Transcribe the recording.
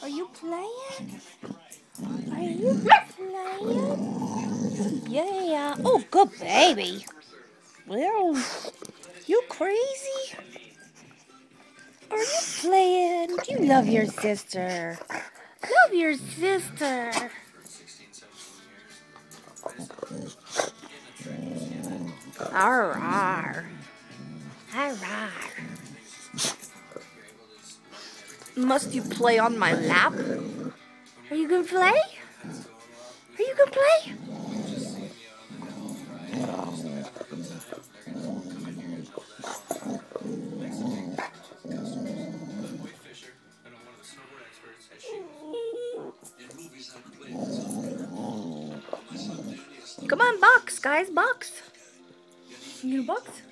Are you playing? Are you playing? Yeah. Oh, good baby. Well, you crazy? Are you playing? Do you love your sister? Love your sister. Arr, arr. Arr, arr. Must you play on my lap? Are you gonna play? Are you gonna play? Come on, box, guys, box. You gonna box?